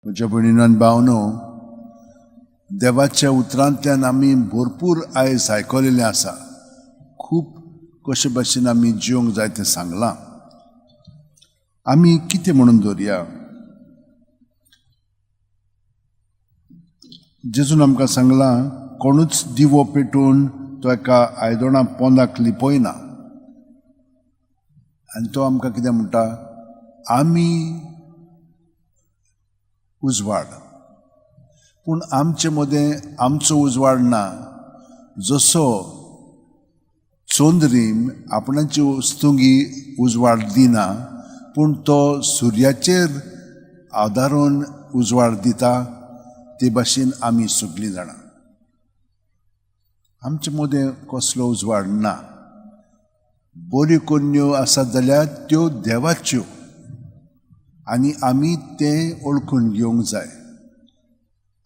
म्हज्या भयणीनो आनी भावनो, देवाच्या उतरांतल्यान आमी भरपूर आयज आयकलेलें आसा. खूब कशे भाशेन आमी जिवंक जाय तें सांगलां. आमी कितें म्हणून दवरया. जेजून आमकां सांगलां, कोणूच दिवो पेटोवन तो एका आयदोळा पोंदाक लिपयना. आनी तो आमकां कितें म्हणटा, आमी उजवाड. पूण आमचे मदें आमचो उजवाड ना. जसो चोंदरीम आपणाची वस्तुंगी उजवाड दिना, पूण तो सुर्याचेर आदारून उजवाड दिता, ते भाशेन आमी सगळीं जाणां. आमचे मदें कसलो उजवाड ना. बऱ्यो कन्यो आसात जाल्यार त्यो देवाच्यो, आनी आमी तें ओळखून घेवंक जाय.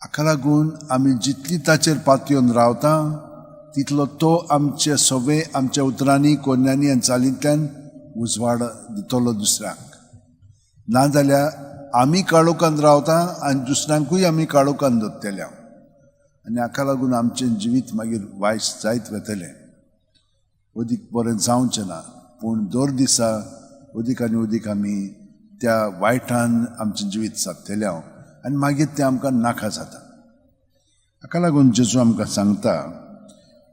हाका लागून आमी जितली ताचेर पातयेवन रावता, तितलो तो आमचे सवे आमच्या उतरांनी, कोन्यांनी आनी चालींतल्यान उजवाड दितलो दुसऱ्यांक. नाजाल्यार आमी काळोखांत रावता आनी दुसऱ्यांकूय आमी काळोखांत दवरतल्या. आनी हाका लागून आमचें जिवीत मागीर वायट जायत वतलें. अदीक बरें जावचें ना. पूण दर दिसा अदीक आनी अदीक आमी त्या वायटान आमचें जिवीत सारतल्या आनी मागीर तें आमकां नाका जाता. हाका लागून जेजू आमकां सांगता,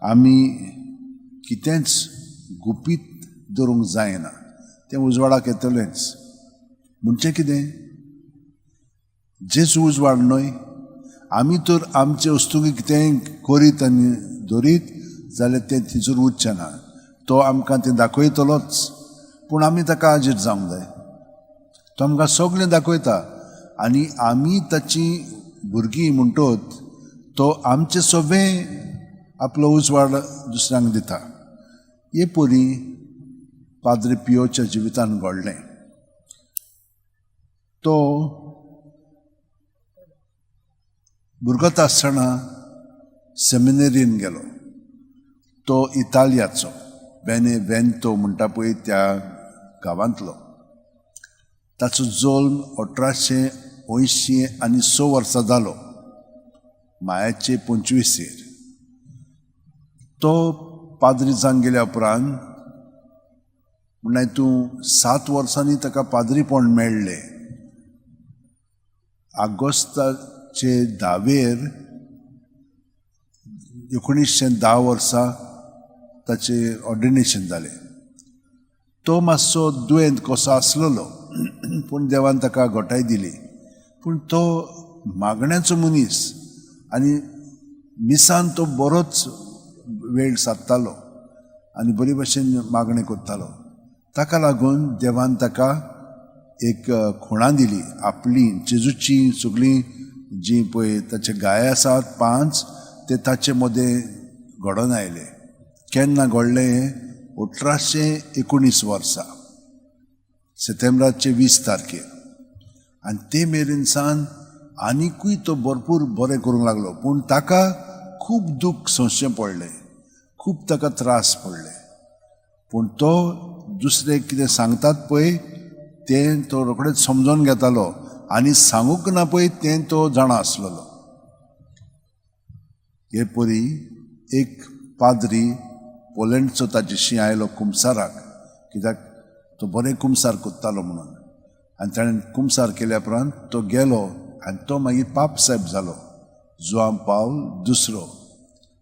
आमी कितेंच गुपीत दवरूंक जायना. तें उजवाडाक येतलेंच. म्हणजे कितें? जेजू उजवाड न्हय. आमी तर आमचे वस्तूंक कितेंय करीत आनी दवरीत जाल्यार तें थिंचूर उरचें ना. तो आमकां तें दाखयतलोच, पूण आमी ताका हाजीर जावंक जाय. तो आमकां सगळें दाखयता आनी आमी ताची भुरगीं म्हणटोच तो आमचें सगळें आपलो उजवाड दुसऱ्यांक दिता. हे परी पाद्री पियोच्या जिवितान घडलें. तो भुरगो आसतना सेमिनेरीन गेलो. तो इतालियाचो बेनेवेंतो म्हणटा पळय त्या गांवांतलो. ताचो जल्म 1886 वर्सां जालो, मायाचे 25. तो पाद्री जावंक गेल्या उपरांत म्हणल्यार हितून 7 वर्सांनी ताका पाद्रीपण मेळ्ळें. आगोस्ताचे 10 1910 वर्सा ताचे ऑर्डिनेशन जालें. तो मातसो दुयेंत कसो आसलेलो, पूण देवान ताका घोटाय दिली. पूण तो मागण्याचो मनीस आनी मिसान तो बरोच वेळ सादतालो आनी बरे भशेन मागणें करतालो. ताका लागून देवान ताका एक खुणां दिली. आपली जेजूची सगळीं जी पळय ताचे गाय आसात 5, ते ताचे मदें घडोवन आयले. केन्ना घडलें? 1819 वर्सा सेप्टेंबराचे 20 तारखेर. आनी ते मेरेन सावन आनिकूय तो भरपूर बरें करूंक लागलो. पूण ताका खूब दूख सोंसचें पडलें, खूब ताका त्रास पडले. पूण तो दुसरे कितें सांगतात पळय तें तो रोखडेच समजोन घेतालो आनी सांगूंक ना पळय तें तो जाणा आसलेलो. हे परी एक पाद्री पोलंडचो ताजेशी आयलो कुमसाराक, कित्याक तो बरें कुमसार कोत्तालो म्हणून. आनी ताणें कुमसार केल्या उपरांत तो गेलो आनी तो मागीर पाप साहेब जालो, जुआंव पावल II.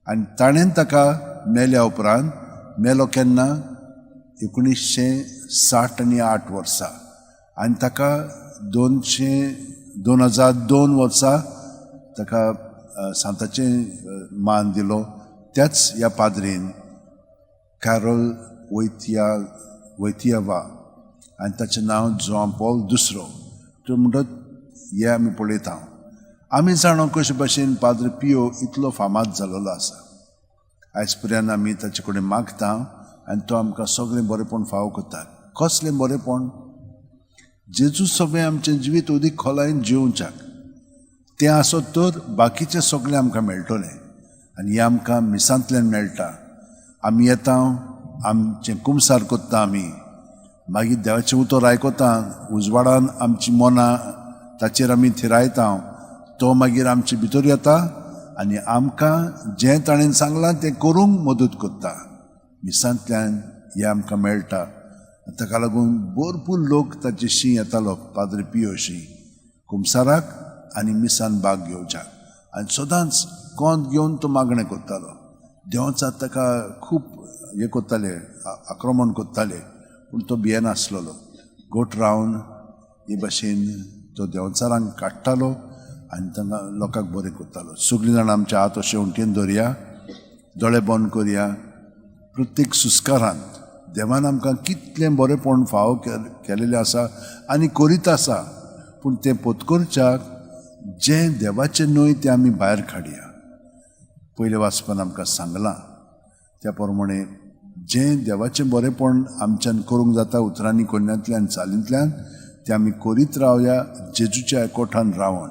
आनी ताणें ताका मेल्या उपरांत, मेलो केन्ना? 1968 वर्सा. आनी ताका 2002 वर्सा ताका सांताचें मान दिलो. त्याच ह्या पाद्रीन कॅरोल वोयतियावा आनी ताचें नांव जुआंव पावल II. तो म्हणटात हे आमी पळयता. आमी जाणो कशे भाशेन पाद्री पियो इतलो फामाद जालोलो आसा. आयज पर्यंत आमी ताचे कडेन मागता आनी तो आमकां सगळें बरेंपण फावो करता. कसलें बरेंपण? जेजू सगळें आमचें जिवीत अदीक खोलायेन जिवच्याक. तें आसत तर बाकीचें सगळें आमकां मेळटलें आनी हें आमकां मिसांतल्यान मेळटा. आमी येता, आमचें कुमसार कोत्ता आमी, मागीर देवाचें उतर आयकता, उजवाडान आमची मनां ताचेर आमी थिरायता तो मागीर आमचे भितर येता आनी आमकां जें ताणें सांगलां तें करूंक मदत करता. मिसांतल्यान हें आमकां मेळटा. ताका लागून भरपूर लोक ताचेशी येतालो पाद्री पियोशी कुमसाराक आनी मिसान भाग घेवच्याक. आनी सदांच कोंत घेवन तो मागणें करतालो. देंवचां ताका खूब हें करताले, आक्रमण करताले, पूण तो भियेनासलेलो. गोठ रावन हे भाशेन तो देंवचारांक काडटालो आनी तांकां लोकांक बरें करतालो. सगळीं जाणां आमचे हात अशें वणटीन दवरया, दोळे बंद करया. प्रत्येक सुस्कारांत देवान आमकां कितलें बरेंपण फावो केलेलें आसा आनी करीत आसा, पूण तें पत्करच्याक जें देवाचें न्हय तें आमी भायर काडया. पयले वाचपान आमकां सांगलां त्या प्रमाणे जें देवाचें बरेंपण आमच्यान करूंक जाता उतरांनी कोन्यांतल्यान चालींतल्यान तें आमी करीत रावया, जेजूच्या एकवटान रावन.